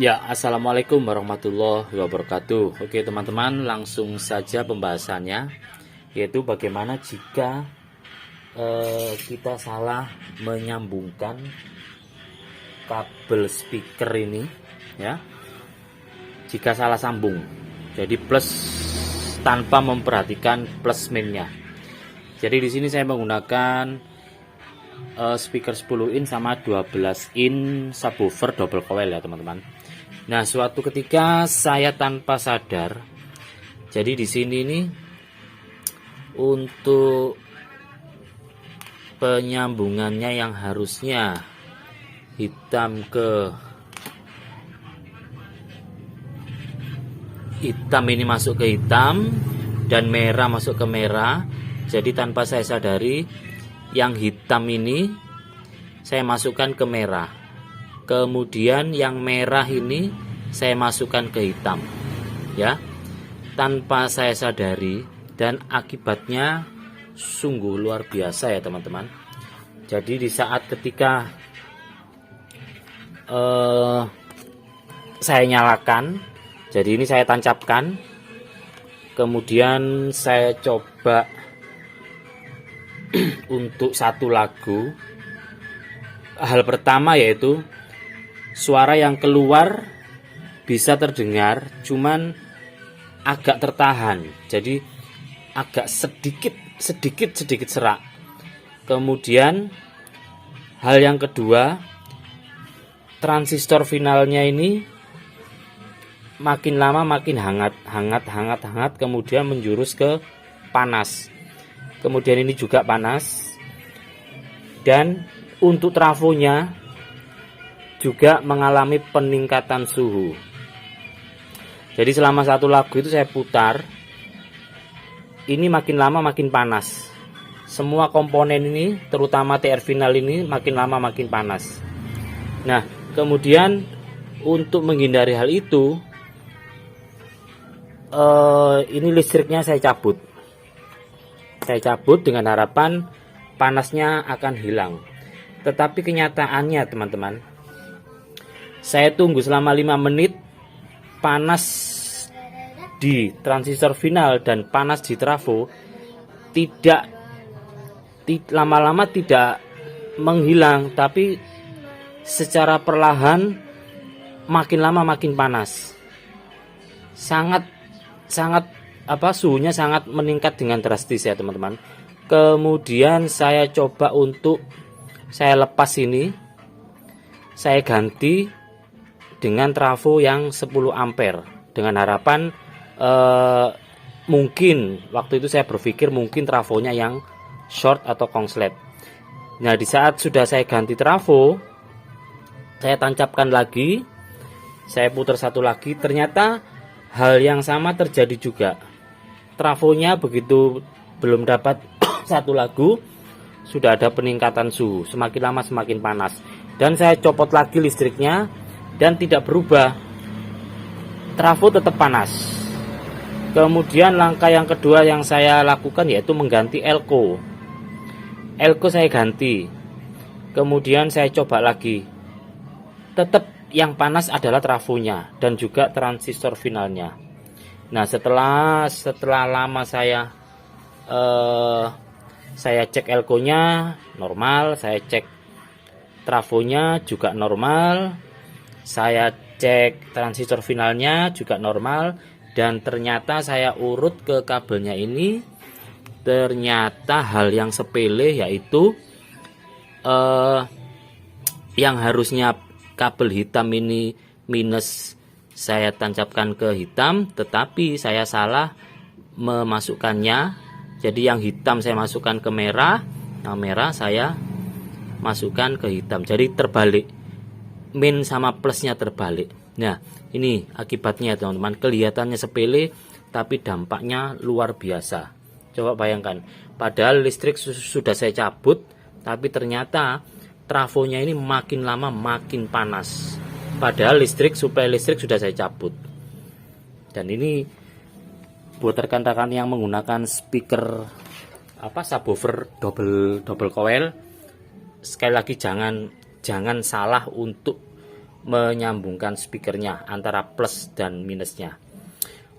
Ya, assalamualaikum warahmatullahi wabarakatuh. Oke, teman-teman, langsung saja pembahasannya, yaitu bagaimana jika kita salah menyambungkan kabel speaker ini, ya. Jika salah sambung, jadi plus tanpa memperhatikan plus minnya. Jadi di sini saya menggunakan speaker 10 in sama 12 in subwoofer double coil ya, teman-teman. Nah, suatu ketika saya tanpa sadar, jadi di sini nih untuk penyambungannya yang harusnya hitam ke hitam ini masuk ke hitam dan merah masuk ke merah. Jadi tanpa saya sadari, yang hitam ini saya masukkan ke merah. Kemudian yang merah ini saya masukkan ke hitam, ya, tanpa saya sadari, dan akibatnya sungguh luar biasa ya teman-teman. Jadi di saat ketika saya nyalakan, jadi ini saya tancapkan, kemudian saya coba untuk satu lagu. Hal pertama yaitu suara yang keluar bisa terdengar, cuman agak tertahan, jadi agak sedikit serak. Kemudian hal yang kedua, transistor finalnya ini makin lama makin hangat, kemudian menjurus ke panas. Kemudian ini juga panas, dan untuk trafonya juga mengalami peningkatan suhu. Jadi selama satu lagu itu saya putar, ini makin lama makin panas. Semua komponen ini, terutama TR final ini, makin lama makin panas. Nah, kemudian untuk menghindari hal itu, ini listriknya saya cabut. Saya cabut dengan harapan panasnya akan hilang. Tetapi kenyataannya teman-teman, saya tunggu selama 5 menit, panas di transistor final dan panas di trafo lama-lama tidak menghilang, tapi secara perlahan makin lama makin panas. Sangat suhunya sangat meningkat dengan drastis ya teman-teman. Kemudian saya coba untuk saya lepas ini, saya ganti dengan trafo yang 10 ampere dengan harapan mungkin waktu itu saya berpikir mungkin trafonya yang short atau kongslet. Nah, di saat sudah saya ganti trafo, saya tancapkan lagi, saya putar satu lagi, ternyata hal yang sama terjadi juga. Trafonya begitu belum dapat satu lagu, sudah ada peningkatan suhu, semakin lama semakin panas. Dan saya copot lagi listriknya dan tidak berubah, trafo tetap panas. Kemudian langkah yang kedua yang saya lakukan yaitu mengganti elko saya ganti. Kemudian saya coba lagi, tetap yang panas adalah trafonya dan juga transistor finalnya. Nah, setelah lama saya cek elko-nya normal, saya cek trafonya juga normal, saya cek transistor finalnya juga normal, dan ternyata saya urut ke kabelnya ini, ternyata hal yang sepele, yaitu yang harusnya kabel hitam ini minus saya tancapkan ke hitam, tetapi saya salah memasukkannya. Jadi yang hitam saya masukkan ke merah, yang merah saya masukkan ke hitam. Jadi terbalik, min sama plusnya terbalik. Nah, ini akibatnya teman-teman. Kelihatannya sepele, tapi dampaknya luar biasa. Coba bayangkan, padahal listrik sudah saya cabut, tapi ternyata trafonya ini makin lama makin panas. Padahal suplai listrik sudah saya cabut. Dan ini buat rekan-rekan yang menggunakan speaker subwoofer double coil, sekali lagi jangan salah untuk menyambungkan speakernya antara plus dan minusnya.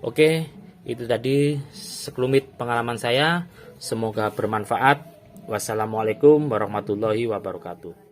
Oke, itu tadi sekelumit pengalaman saya. Semoga bermanfaat. Wassalamualaikum warahmatullahi wabarakatuh.